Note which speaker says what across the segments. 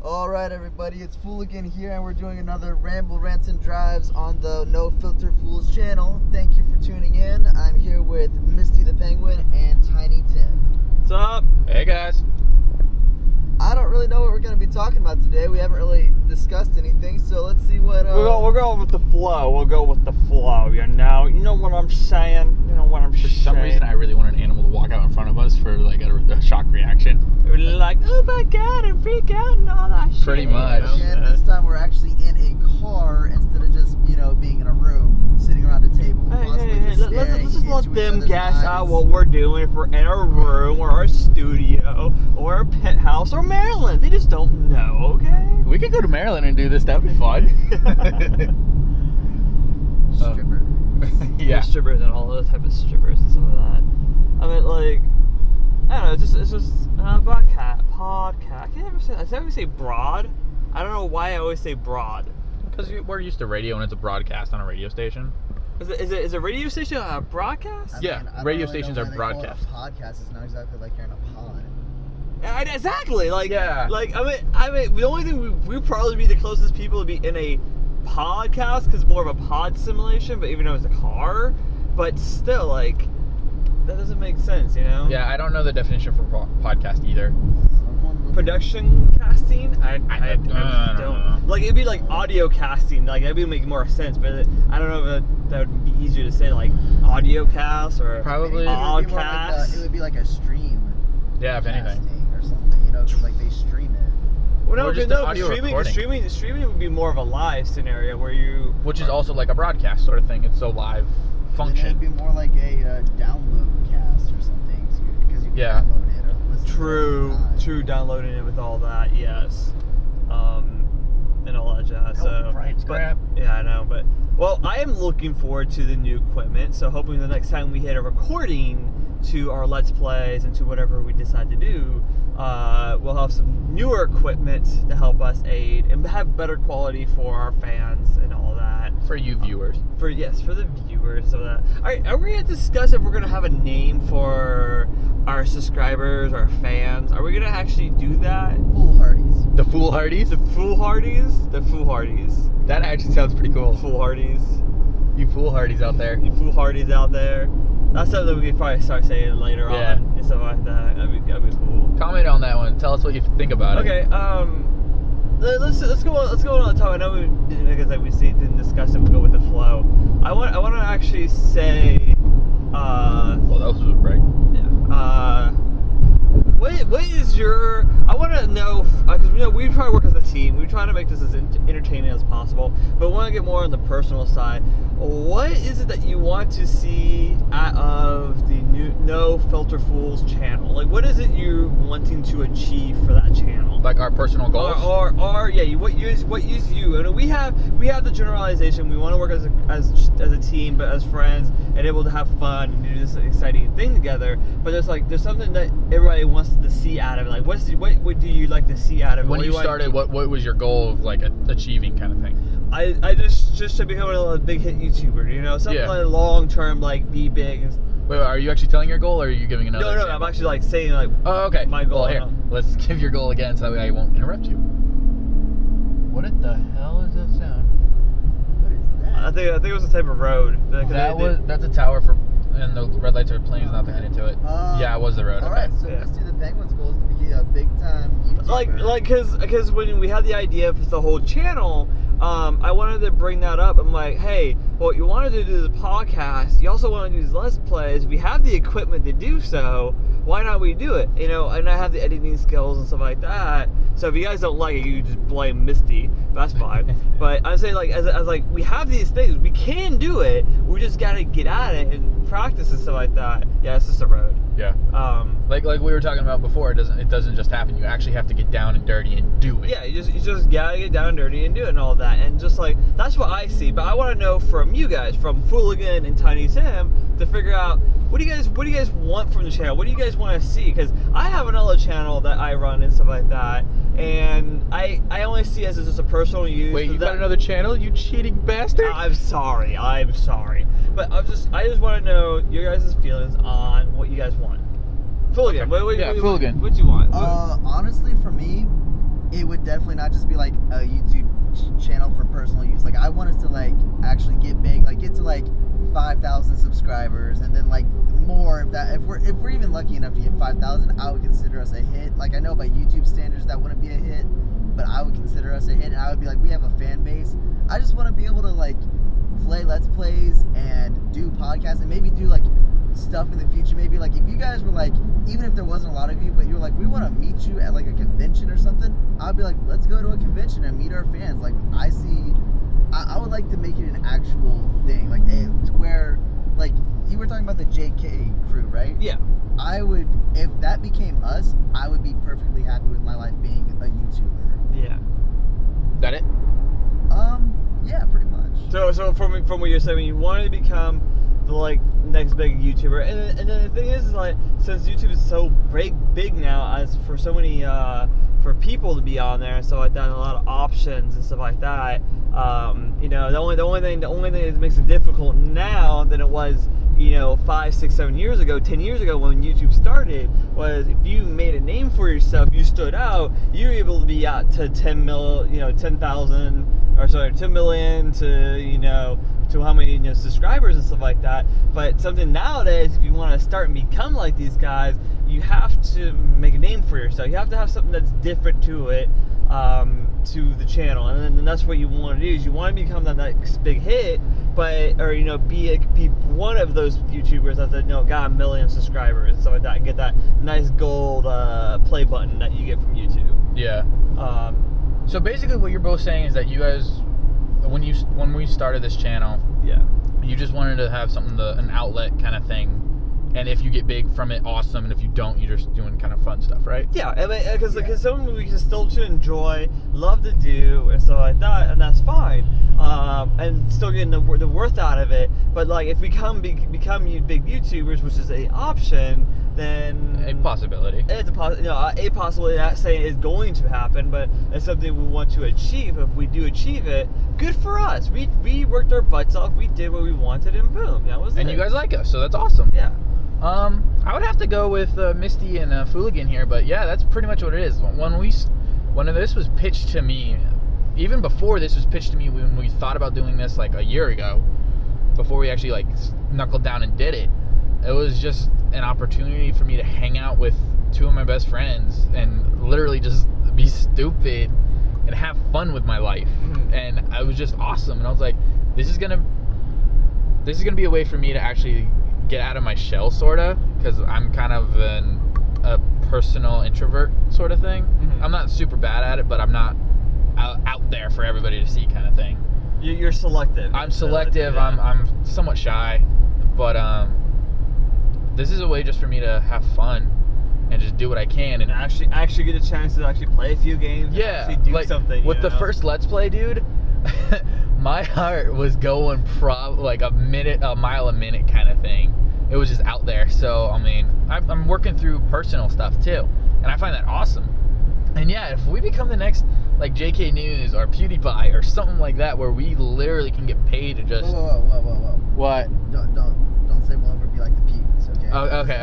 Speaker 1: Alright everybody, it's Fooligan here and we're doing another Ramble, Rants, and Drives on the No Filter Fools channel. Thank you for tuning in. I'm here with Misty the Penguin and Tiny Tim.
Speaker 2: What's up?
Speaker 3: Hey guys.
Speaker 1: I don't really know what we're going to be talking about today. We haven't really discussed anything, so let's see what...
Speaker 2: We'll go with the flow. We'll go with the flow, you know? You know what I'm saying? You know what I'm saying?
Speaker 3: For some reason, I really want an animal to walk out in front of us for like a shock reaction.
Speaker 2: We're like, oh my god, and freak out and all that shit.
Speaker 3: Pretty much.
Speaker 1: And this time we're actually in a car instead of just, being in a room, sitting around a table.
Speaker 2: Let's just let them guess out what we're doing if we're in our room or our studio or our penthouse or Maryland. They just don't know, okay?
Speaker 3: We could go to Maryland and do this. That'd be fun.
Speaker 1: Stripper.
Speaker 3: Yeah.
Speaker 2: Strippers and all those type of strippers and some of that. I mean, like, I don't know. It's just podcast. I can't ever say. I always say broad. I don't know why I always say broad.
Speaker 3: Because we're used to radio and it's a broadcast on a radio station.
Speaker 2: Is a radio station a broadcast?
Speaker 3: Yeah, radio stations are broadcast.
Speaker 1: Podcast is not exactly like you're in a pod.
Speaker 2: Yeah, exactly. Like,
Speaker 3: yeah.
Speaker 2: Like, I mean, the only thing we probably be the closest people to be in a podcast because it's more of a pod simulation. But even though it's a car, but still, like, that doesn't make sense, you know?
Speaker 3: Yeah, I don't know the definition for podcast either.
Speaker 2: Production casting? I don't
Speaker 3: know.
Speaker 2: Like, it'd be like audio casting. Like, that'd be make more sense. But I don't know if that would be easier to say, like audio cast or
Speaker 3: probably
Speaker 2: podcast.
Speaker 1: It would be like a stream.
Speaker 3: Yeah, if anything.
Speaker 1: Or something, because like they stream it.
Speaker 2: Well,
Speaker 3: or just an audio recording.
Speaker 2: Streaming would be more of a live scenario where you...
Speaker 3: Which is also like a broadcast sort of thing. It's so live function.
Speaker 1: It'd be more like a download cast or something. Because you can download it or listen
Speaker 2: True, downloading it with all that, yes. And all that jazz.
Speaker 3: Crap.
Speaker 2: Yeah, I know, but... Well, I am looking forward to the new equipment, so hoping the next time we hit a recording to our Let's Plays and to whatever we decide to do, we'll have some newer equipment to help us aid and have better quality for our fans and all that.
Speaker 3: For you viewers.
Speaker 2: For the viewers of that. Alright, are we going to discuss if we're going to have a name for our subscribers, our fans? Are we going to actually do that?
Speaker 1: Foolhardies.
Speaker 3: The Foolhardies?
Speaker 2: The Foolhardies? The Foolhardies.
Speaker 3: That actually sounds pretty cool.
Speaker 2: Foolhardies.
Speaker 3: You Foolhardies out there.
Speaker 2: You Foolhardies out there. That's something we could probably start saying later on and stuff like that. That'd be cool.
Speaker 3: Comment on that one. Tell us what you think about it.
Speaker 2: Okay. Let's go on the top. I know we didn't discuss it. We'll go with the flow. I want to actually say.
Speaker 3: Well, that was a break.
Speaker 2: Yeah. What is your? I want to know because we try to work as a team. We try to make this as entertaining as possible, but we want to get more on the personal side. What is it that you want to see out of the new No Filter Fools channel? Like, what is it you're wanting to achieve for that channel?
Speaker 3: Like our personal goals,
Speaker 2: or what use you? And we have the generalization. We want to work as a team, but as friends, and able to have fun and do this exciting thing together. But there's something that everybody wants to see out of it. Like, what do you like to see out of it?
Speaker 3: When you started, what was your goal of like achieving kind of thing?
Speaker 2: I just to become a big hit YouTuber, something like long term, like be big.
Speaker 3: Wait, are you actually telling your goal, or are you giving another?
Speaker 2: No,
Speaker 3: example?
Speaker 2: I'm actually like saying like.
Speaker 3: Oh, okay.
Speaker 2: My goal.
Speaker 3: Well, here, let's give your goal again, so that way I won't interrupt you. What the hell is that sound?
Speaker 1: What is that?
Speaker 2: I think it was a type of road.
Speaker 3: That's a tower for, and the red lights are planes not to head into it. Yeah, it was the road.
Speaker 1: Alright, so Misty the Penguin's goal is to be a big time YouTuber.
Speaker 2: Like, cause when we had the idea for the whole channel, I wanted to bring that up. I'm like, hey, well, you wanted to do the podcast, you also want to do these Let's Plays. We have the equipment to do so. Why not we do it? And I have the editing skills and stuff like that. So if you guys don't like it, you just blame Misty. That's fine. But I'm saying, like, as like we have these things, we can do it. We just gotta get at it and practice and stuff like that. Yeah, it's just a road.
Speaker 3: Yeah. Like we were talking about before, it doesn't just happen. You actually have to get down and dirty and do it.
Speaker 2: Yeah, you just gotta get down and dirty and do it and all that. And just like that's what I see. But I want to know from you guys, from Fooligan and Tiny Tim, to figure out what do you guys want from the channel? What do you guys want to see? Because I have another channel that I run and stuff like that, and I only see it as just a personal use.
Speaker 3: Wait, you got another channel? You cheating bastard!
Speaker 2: I'm sorry. But I just want to know your guys' feelings on what you guys want. Fooligan,
Speaker 3: Fooligan.
Speaker 2: what do you want?
Speaker 1: Honestly, for me, it would definitely not just be like a YouTube channel for personal use. Like, I want us to like actually get big, like get to like 5,000 subscribers, and then like more. If we're even lucky enough to get 5,000, I would consider us a hit. Like, I know by YouTube standards that wouldn't be a hit, but I would consider us a hit, and I would be like, we have a fan base. I just want to be able to like play Let's Plays and do podcasts and maybe do like stuff in the future. Maybe like if you guys were like, even if there wasn't a lot of you, but you were like, we want to meet you at like a convention or something, I'd be like, let's go to a convention and meet our fans. Like, I would like to make it an actual thing, like to where, like, you were talking about the JK crew, right?
Speaker 2: Yeah.
Speaker 1: I would, if that became us, I would be perfectly happy with my life being a YouTuber.
Speaker 2: Yeah.
Speaker 3: That it?
Speaker 1: Yeah, pretty much.
Speaker 2: So from what you're saying, you wanted to become the like next big YouTuber, and then the thing is like, since YouTube is so big now, as for so many for people to be on there and stuff like that, and a lot of options and stuff like that. You know, the only thing that makes it difficult now than it was, you know, 5, 6, 7 years ago, 10 years ago when YouTube started, was if you made a name for yourself, you stood out, you were able to be out to 10 million to, you know, to how many, you know, subscribers and stuff like that. But something nowadays, if you want to start and become like these guys, you have to make a name for yourself. You have to have something that's different to it, to the channel, and that's what you want to do. Is you want to become that next big hit, but, or, you know, be one of those YouTubers that, you know, got 1 million subscribers and stuff like that, and get that nice gold play button that you get from YouTube.
Speaker 3: Yeah. So basically, what you're both saying is that you guys, when we started this channel,
Speaker 2: yeah,
Speaker 3: you just wanted to have something, an outlet kind of thing. And if you get big from it, awesome. And if you don't, you're just doing kind of fun stuff, right?
Speaker 2: Yeah, I mean, because something we can still to enjoy, love to do, and stuff like that, and that's fine. And still getting the worth out of it. But like, if we become big YouTubers, which is an option, then
Speaker 3: a possibility.
Speaker 2: It's a possibility. Not saying it's going to happen, but it's something we want to achieve. If we do achieve it, good for us. We worked our butts off. We did what we wanted, and boom, that was it.
Speaker 3: And you guys like us, so that's awesome.
Speaker 2: Yeah.
Speaker 3: I would have to go with Misty and Fooligan here, but yeah, that's pretty much what it is. When this was pitched to me, even before this was pitched to me, when we thought about doing this like a year ago, before we actually like knuckled down and did it, it was just an opportunity for me to hang out with 2 of my best friends and literally just be stupid and have fun with my life. And it was just awesome. And I was like, this is gonna be a way for me to actually get out of my shell, sorta, because I'm kind of a personal introvert sort of thing. I'm not super bad at it, but I'm not out there for everybody to see kind of thing.
Speaker 2: You're selective.
Speaker 3: I'm selective. I'm somewhat shy, but this is a way just for me to have fun and just do what I can and
Speaker 2: actually get a chance to actually play a few games.
Speaker 3: Yeah,
Speaker 2: and actually do
Speaker 3: like
Speaker 2: something.
Speaker 3: With the first Let's Play, dude, my heart was going like a mile a minute kind of thing. It was just out there. So I mean, I'm working through personal stuff too, and I find that awesome. And yeah, if we become the next like JK News or PewDiePie or something like that, where we literally can get paid to just
Speaker 1: Whoa.
Speaker 3: What?
Speaker 1: Don't say we'll ever be like the Pewds, okay?
Speaker 3: Oh, okay.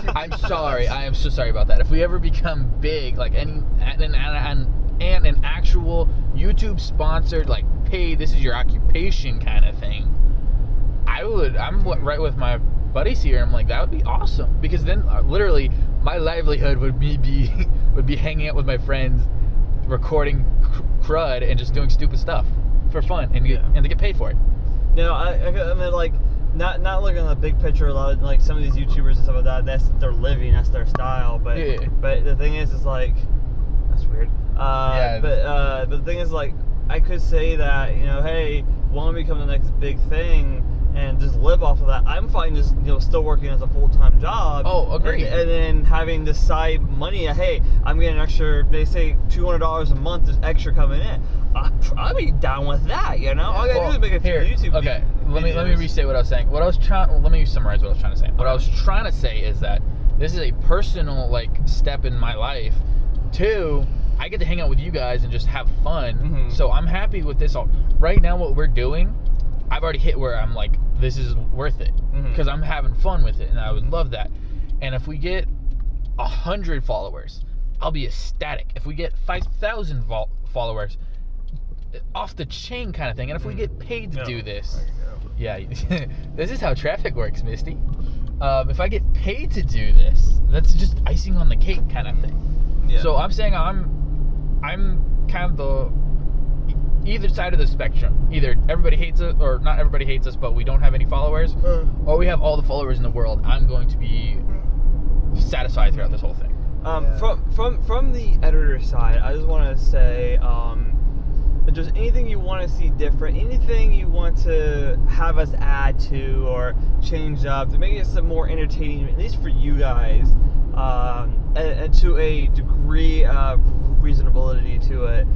Speaker 3: I'm sorry. I am so sorry about that. If we ever become big, like an actual YouTube sponsored, like paid, this is your occupation kind of thing, I'm right with my buddies here. I'm like, that would be awesome, because then literally my livelihood would be hanging out with my friends, recording crud and just doing stupid stuff for fun and to get paid for it.
Speaker 2: You know, I mean, like, not looking at the big picture. A lot of like some of these YouTubers and stuff like that, that's their living, that's their style. But but the thing is like, that's weird. But the thing is, like, I could say that, you know, hey, want to become the next big thing and just live off of that. I'm fine just, you know, still working as a full-time job.
Speaker 3: Oh, agreed.
Speaker 2: And then having the side money. Hey, I'm getting extra, they say $200 a month is extra coming in. I'd be down with that, you know? All I gotta do is make a few YouTube videos.
Speaker 3: Okay, let me restate what I was saying. Let me summarize what I was trying to say. What I was trying to say is that this is a personal, like, step in my life. 2, I get to hang out with you guys and just have fun. So I'm happy with this. Right now, what we're doing, I've already hit where I'm like, this is worth it, because I'm having fun with it, and I would love that. And if we get 100 followers, I'll be ecstatic. If we get 5,000 followers, off the chain kind of thing. And if we get paid to do this, yeah, this is how traffic works, Misty. If I get paid to do this, that's just icing on the cake kind of thing. Yeah. So I'm saying I'm kind of the either side of the spectrum. Either everybody hates it, or not everybody hates us, but we don't have any followers, or we have all the followers in the world. I'm going to be satisfied throughout this whole thing.
Speaker 2: From the editor side, I just want to say, if there's anything you want to see different, anything you want to have us add to or change up to make it some more entertaining, at least for you guys, and to a degree of reasonability to it,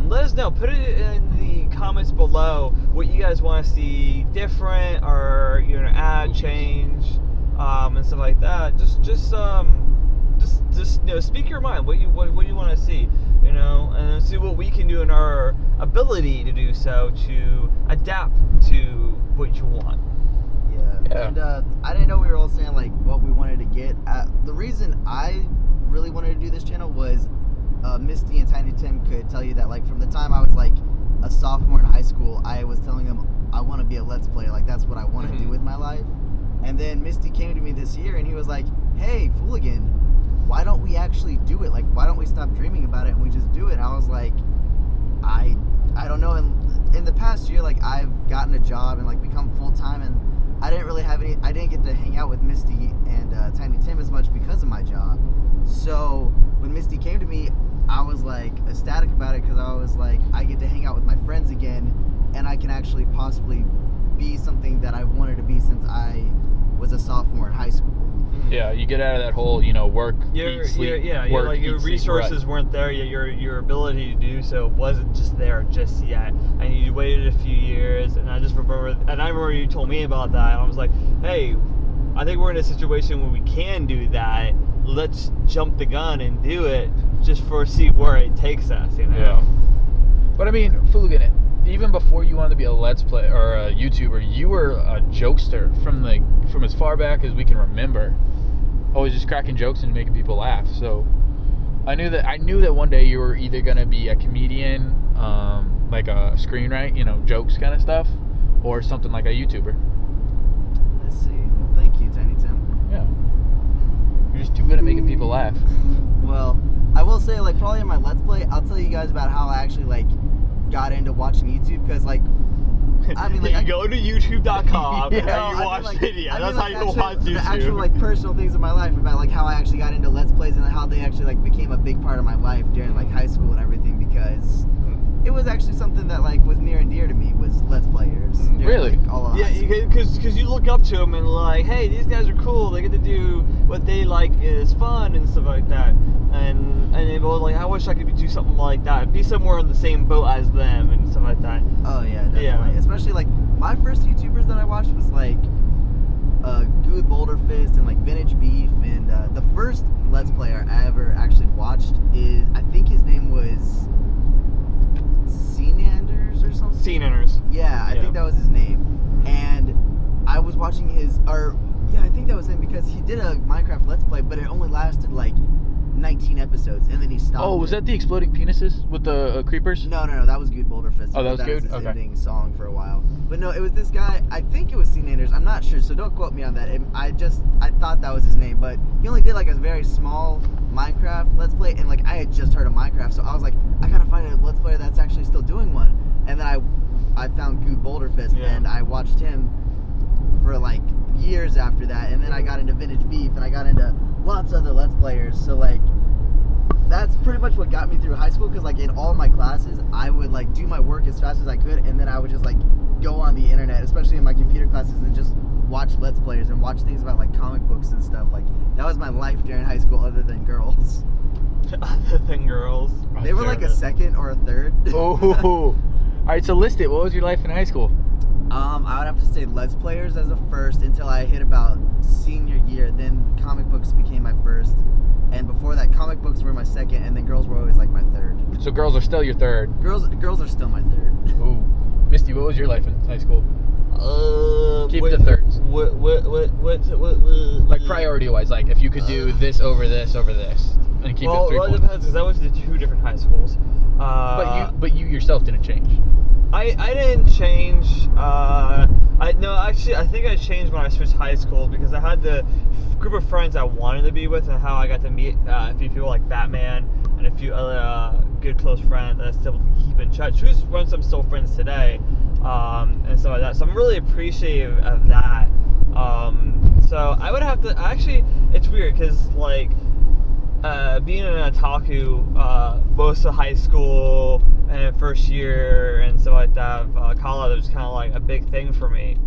Speaker 2: let us know. Put it in the comments below what you guys want to see different, or add, change, and stuff like that. Just speak your mind. What you want to see, and see what we can do in our ability to do so to adapt to what you want.
Speaker 1: Yeah. And I didn't know we were all saying like what we wanted to get. The reason I really wanted to do this channel was Misty and Tiny Tim could tell you that like from the time I was like a sophomore in high school, I was telling them I want to be a Let's Player. Like that's what I want to do with my life. And then Misty came to me this year and he was like, "Hey, Fooligan, why don't we actually do it? Like, why don't we stop dreaming about it and we just do it?" And I was like, I don't know. And in the past year, like I've gotten a job and like become full time, and I didn't get to hang out with Misty and Tiny Tim as much because of my job. So when Misty came to me, I was like ecstatic about it because I was like, I get to hang out with my friends again, and I can actually possibly be something that I've wanted to be since I was a sophomore in high school.
Speaker 3: Yeah, you get out of that whole, work, eat, sleep, work,
Speaker 2: like your resources weren't there yet. Your ability to do so wasn't just there just yet, and you waited a few years. And I remember you told me about that, and I was like, hey, I think we're in a situation where we can do that. Let's jump the gun and do it, just see where it takes us.
Speaker 3: Yeah. But I mean, Fooligan, even before you wanted to be a Let's Play or a YouTuber, you were a jokester from as far back as we can remember. Always just cracking jokes and making people laugh. So I knew that one day you were either gonna be a comedian, like a screenwrite, jokes kind of stuff, or something like a YouTuber.
Speaker 1: Let's see. Well, thank you, Tiny Tim.
Speaker 3: Yeah. You're just too good at making people laugh.
Speaker 1: Well, I will say, like, probably in my Let's Play, I'll tell you guys about how I actually, like, got into watching YouTube, because, like, I mean, like,
Speaker 2: you go to YouTube.com
Speaker 1: yeah,
Speaker 2: and you watch videos. That's how you watch YouTube.
Speaker 1: The actual, like, personal things in my life about, like, how I actually got into Let's Plays and how they actually, like, became a big part of my life during, like, high school and everything, because it was actually something that, like, was near and dear to me, was Let's Players. During,
Speaker 3: really?
Speaker 1: Like, all of
Speaker 2: yeah, because you look up to them and, like, hey, these guys are cool. They get to do what they like is fun and stuff like that. And they both like, I wish I could do something like that, be somewhere in the same boat as them and stuff like that.
Speaker 1: Oh yeah, definitely. Yeah. Especially like my first YouTubers that I watched was like Good Boulder Fist and like Vintage Beef, and the first Let's Player I ever actually watched is, I think his name was Cnanders or something.
Speaker 2: Cnanders.
Speaker 1: Yeah, I think that was his name. And I was watching I think that was him, because he did a Minecraft Let's Play, but it only lasted like 19 episodes, and then he stopped.
Speaker 3: Oh, was that the exploding penises with the creepers?
Speaker 1: No, that was Good Boulder Fist.
Speaker 3: Oh, that was good?
Speaker 1: His ending song for a while. But no, it was this guy, I think it was Cnanders, I'm not sure, so don't quote me on that. I thought that was his name, but he only did like a very small Minecraft Let's Play, and like I had just heard of Minecraft, so I was like, I gotta find a Let's Player that's actually still doing one. And then I found Good Boulder Fist, and I watched him for like years after that, and then I got into Vintage Beef, and I got into lots of other Let's Players. So like that's pretty much what got me through high school, because like in all my classes I would like do my work as fast as I could, and then I would just like go on the internet, especially in my computer classes, and just watch Let's Players and watch things about like comic books and stuff. Like that was my life during high school, other than girls.
Speaker 2: Other than girls?
Speaker 1: They were like a second or a third.
Speaker 3: Oh. Alright, so list it. What was your life in high school?
Speaker 1: I would have to say Let's Players as a first until I hit about senior year. Then comic books became my first, and before that comic books were my second, and then girls were always like my third.
Speaker 3: So girls are still your third?
Speaker 1: Girls are still my third.
Speaker 3: Ooh. Misty, what was your life in high school? Keep the thirds.
Speaker 2: What?
Speaker 3: Like priority wise, like if you could do this over this over this. and keep
Speaker 2: well,
Speaker 3: it 3
Speaker 2: it
Speaker 3: points.
Speaker 2: depends because I went to 2 different high schools.
Speaker 3: But you yourself didn't change.
Speaker 2: I didn't change. I think I changed when I switched high schools because I had the group of friends I wanted to be with, and how I got to meet a few people like Batman and a few other good close friends that I still keep in touch. Who's I'm still friends today, and stuff like that. So I'm really appreciative of that. So I would have to actually. It's weird because like. Being an otaku most of high school and first year and stuff like that, college was kind of like a big thing for me.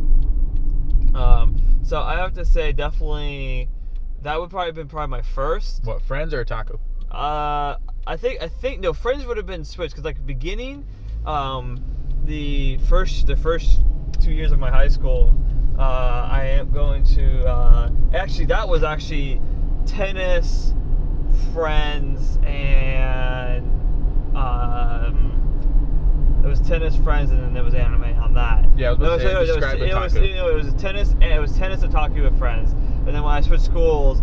Speaker 2: So I have to say, definitely, that would probably have been my first.
Speaker 3: What, Friends or otaku?
Speaker 2: I think no, Friends would have been switched because like beginning, the first 2 years of my high school, I am going to actually that was actually tennis. Friends and it was tennis, Friends, and then there was anime on that.
Speaker 3: Yeah, I was about to say, describe otaku.
Speaker 2: It was tennis otaku with Friends, and then when I switched schools,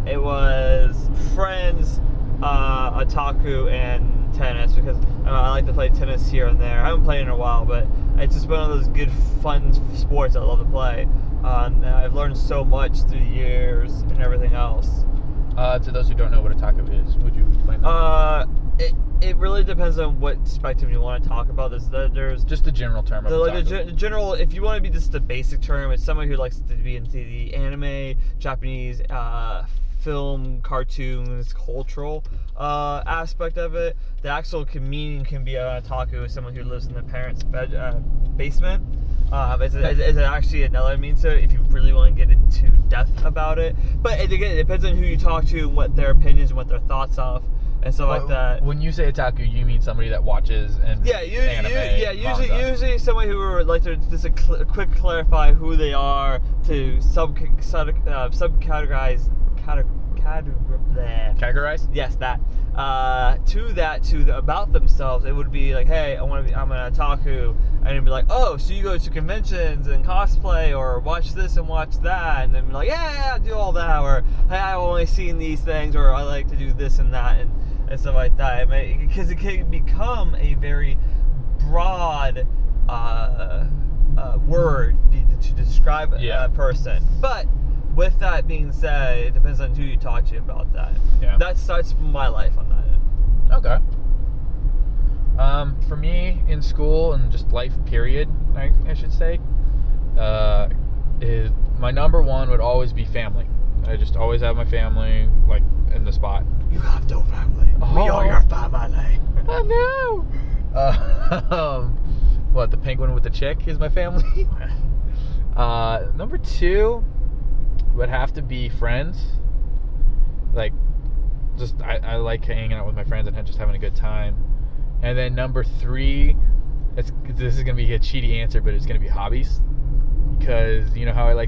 Speaker 2: it was Friends, otaku, and tennis because I like to play tennis here and there. I haven't played in a while, but it's just one of those good, fun sports I love to play. And I've learned so much through the years and everything else.
Speaker 3: To those who don't know what otaku is, would you explain that?
Speaker 2: It really depends on what spectrum you want to talk about. There's
Speaker 3: just the general term of otaku.
Speaker 2: The general, if you want to be just the basic term, it's someone who likes to be into the anime, Japanese film, cartoons, cultural aspect of it. The actual meaning can be an otaku is someone who lives in their parents' basement. Is actually another means to it if you really want to get into depth about it. But it depends on who you talk to and what their opinions and what their thoughts of and stuff like that.
Speaker 3: When you say otaku, you mean somebody that watches and
Speaker 2: usually somebody who would like to just a quick clarify who they are to subcategorize.
Speaker 3: Categorize?
Speaker 2: Yes, that. About themselves, it would be like, hey, I'm an otaku, and it'd be like, oh, so you go to conventions and cosplay, or watch this and watch that, and then be like, yeah, I do all that, or hey, I've only seen these things, or I like to do this and that, and stuff like that. Because it can become a very broad word to describe a person, but. With that being said, it depends on who you talk to about that.
Speaker 3: Yeah.
Speaker 2: That's my life on that end.
Speaker 3: Okay. For me, in school and just life period, I should say, is my number one would always be family. I just always have my family, like, in the spot.
Speaker 2: You have no family.
Speaker 3: Oh.
Speaker 2: We are your family.
Speaker 3: Oh, no! What, the penguin with the chick is my family? Number two would have to be friends. Like, just I like hanging out with my friends and just having a good time. And then number three, this is gonna be a cheaty answer, but it's gonna be hobbies, because you know how I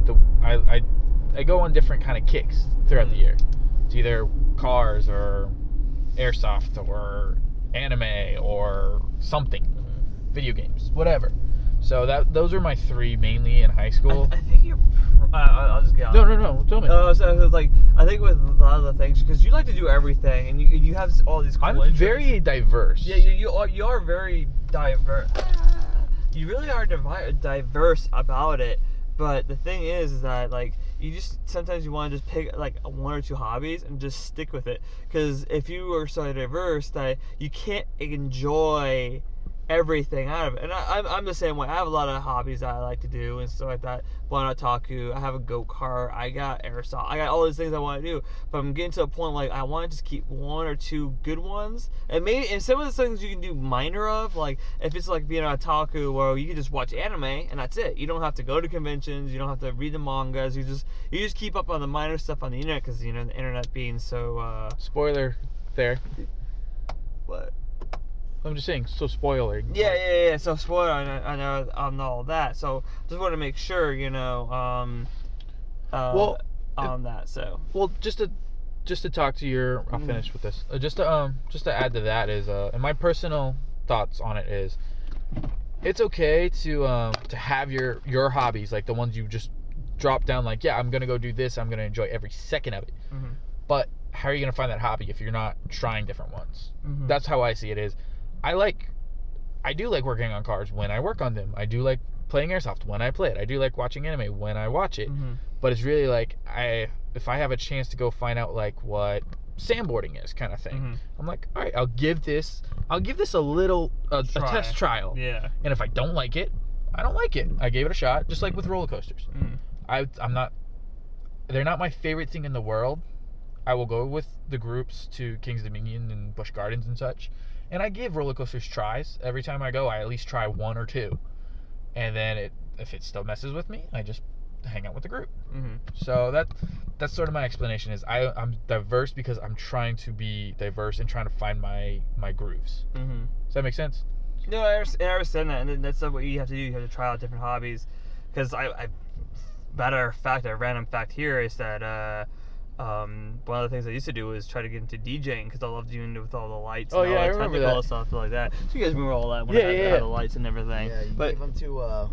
Speaker 3: go on different kind of kicks throughout the year. It's either cars or airsoft or anime or something, video games, whatever. So those are my three mainly in high school.
Speaker 2: I think you're. I'll just get on.
Speaker 3: No. Tell me.
Speaker 2: So it was like, I think with a lot of the things, because you like to do everything, and you have all these cool
Speaker 3: I'm
Speaker 2: interests.
Speaker 3: very diverse.
Speaker 2: Yeah, you are very diverse. You really are diverse about it. But the thing is that like you just sometimes you want to just pick like one or two hobbies and just stick with it. Because if you are so diverse that you can't enjoy everything out of it. And I'm the same way. I have a lot of hobbies that I like to do and stuff like that. One otaku, I have a go-kart, I got airsoft, I got all these things I want to do. But I'm getting to a point like I want to just keep one or two good ones. And some of the things you can do minor of, like if it's like being an otaku where you can just watch anime and that's it. You don't have to go to conventions, you don't have to read the mangas, you just keep up on the minor stuff on the internet, because you know the internet being so
Speaker 3: Spoiler there.
Speaker 2: What?
Speaker 3: I'm just saying, so spoiler.
Speaker 2: Yeah. So spoiler, I know all that. So just want to make sure, you know, on that. So
Speaker 3: well, just to talk to your, I'll finish with this. Just to add to that is, and my personal thoughts on it is, it's okay to have your hobbies, like the ones you just drop down. Like, yeah, I'm gonna go do this. I'm gonna enjoy every second of it.
Speaker 2: Mm-hmm.
Speaker 3: But how are you going to find that hobby if you're not trying different ones?
Speaker 2: Mhm.
Speaker 3: That's how I see it is. I do like working on cars when I work on them. I do like playing airsoft when I play it. I do like watching anime when I watch it.
Speaker 2: Mhm.
Speaker 3: But it's really like if I have a chance to go find out like what sandboarding is kind of thing.
Speaker 2: Mhm.
Speaker 3: I'm like, all right, I'll give this a little a test trial.
Speaker 2: Yeah.
Speaker 3: And if I don't like it, I don't like it. I gave it a shot, just like with roller coasters.
Speaker 2: Mm.
Speaker 3: They're not my favorite thing in the world. I will go with the groups to King's Dominion and Busch Gardens and such. And I give roller coasters tries. Every time I go, I at least try one or two. And then if it still messes with me, I just hang out with the group.
Speaker 2: Mm-hmm.
Speaker 3: So that's sort of my explanation is I'm diverse because I'm trying to be diverse and trying to find my grooves.
Speaker 2: Mm-hmm.
Speaker 3: Does that make sense?
Speaker 2: No, I understand that, and then that's what you have to do. You have to try out different hobbies. Because a random fact here is that one of the things I used to do was try to get into DJing because I loved doing it with all the lights and all
Speaker 3: I
Speaker 2: that
Speaker 3: remember
Speaker 2: technical
Speaker 3: that.
Speaker 2: stuff like that. So you guys remember all that when
Speaker 3: Yeah,
Speaker 2: I had
Speaker 3: yeah.
Speaker 2: the lights and everything.
Speaker 1: Yeah, you
Speaker 2: but
Speaker 1: gave them to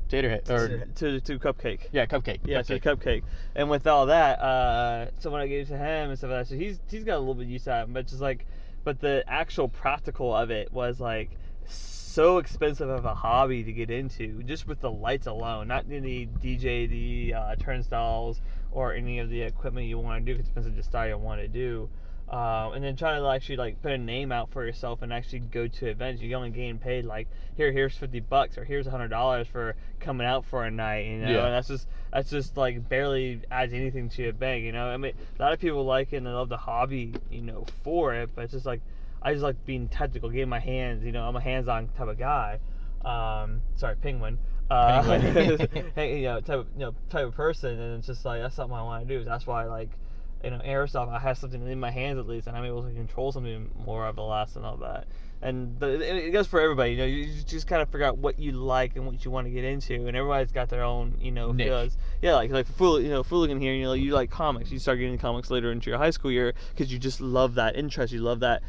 Speaker 3: Taterhead or
Speaker 2: to Cupcake.
Speaker 3: yeah, Cupcake.
Speaker 2: Yeah,
Speaker 3: Cupcake.
Speaker 2: to Cupcake. And with all that, so when I gave it to him and stuff like that, so he's got a little bit used to that, but just like, but the actual practical of it was like so expensive of a hobby to get into, just with the lights alone, not the DJ, the turnstiles, or any of the equipment you want to do, because it depends on the style you want to do. And then trying to actually like put a name out for yourself and actually go to events. You only getting paid like here's $50 or here's $100 for coming out for a night, you know.
Speaker 3: Yeah.
Speaker 2: And that's just like barely adds anything to your bank, you know. I mean, a lot of people like it and they love the hobby, you know, for it, but it's just like I just like being technical, getting my hands, you know. I'm a hands-on type of guy. Sorry, penguin. Hey, you know, type of person, and it's just like that's something I want to do. That's why like. You know, airsoft, I have something in my hands at least, and I'm able to control something more of the last and all that. And it goes for everybody, you know, you just kind of figure out what you like and what you want to get into, and everybody's got their own, you know, feels. Yeah, like Fooligan here, you know, you like comics. You start getting comics later into your high school year because you just love that interest. You love that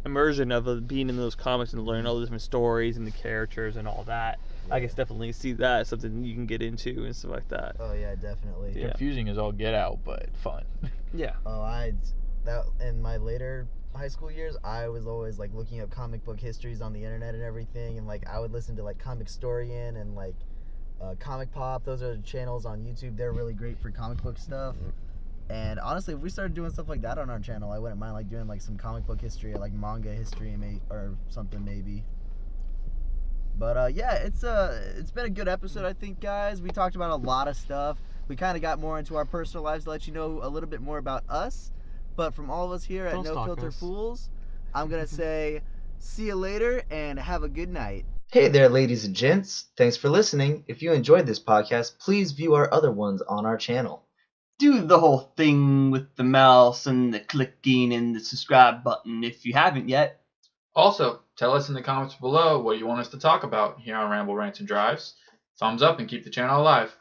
Speaker 2: immersion of being in those comics and learning all the different stories and the characters and all that. Yeah. I can definitely see that as something you can get into and stuff like that.
Speaker 1: Oh yeah, definitely.
Speaker 2: Yeah.
Speaker 3: Confusing as all get out, but fun.
Speaker 2: Yeah.
Speaker 1: Oh, that in my later high school years, I was always like looking up comic book histories on the internet and everything, and like I would listen to like Comic Storian and like Comic Pop. Those are the channels on YouTube. They're really great for comic book stuff. And honestly, if we started doing stuff like that on our channel, I wouldn't mind like doing like some comic book history or like manga history or something maybe. But yeah, it's been a good episode, I think, guys. We talked about a lot of stuff. We kind of got more into our personal lives to let you know a little bit more about us. But from all of us here at No Filter Fools, I'm gonna say see you later and have a good night. Hey there, ladies and gents. Thanks for listening. If you enjoyed this podcast, please view our other ones on our channel.
Speaker 2: Do the whole thing with the mouse and the clicking and the subscribe button if you haven't yet.
Speaker 3: Also, tell us in the comments below what you want us to talk about here on Ramble, Rants, and Drives. Thumbs up and keep the channel alive.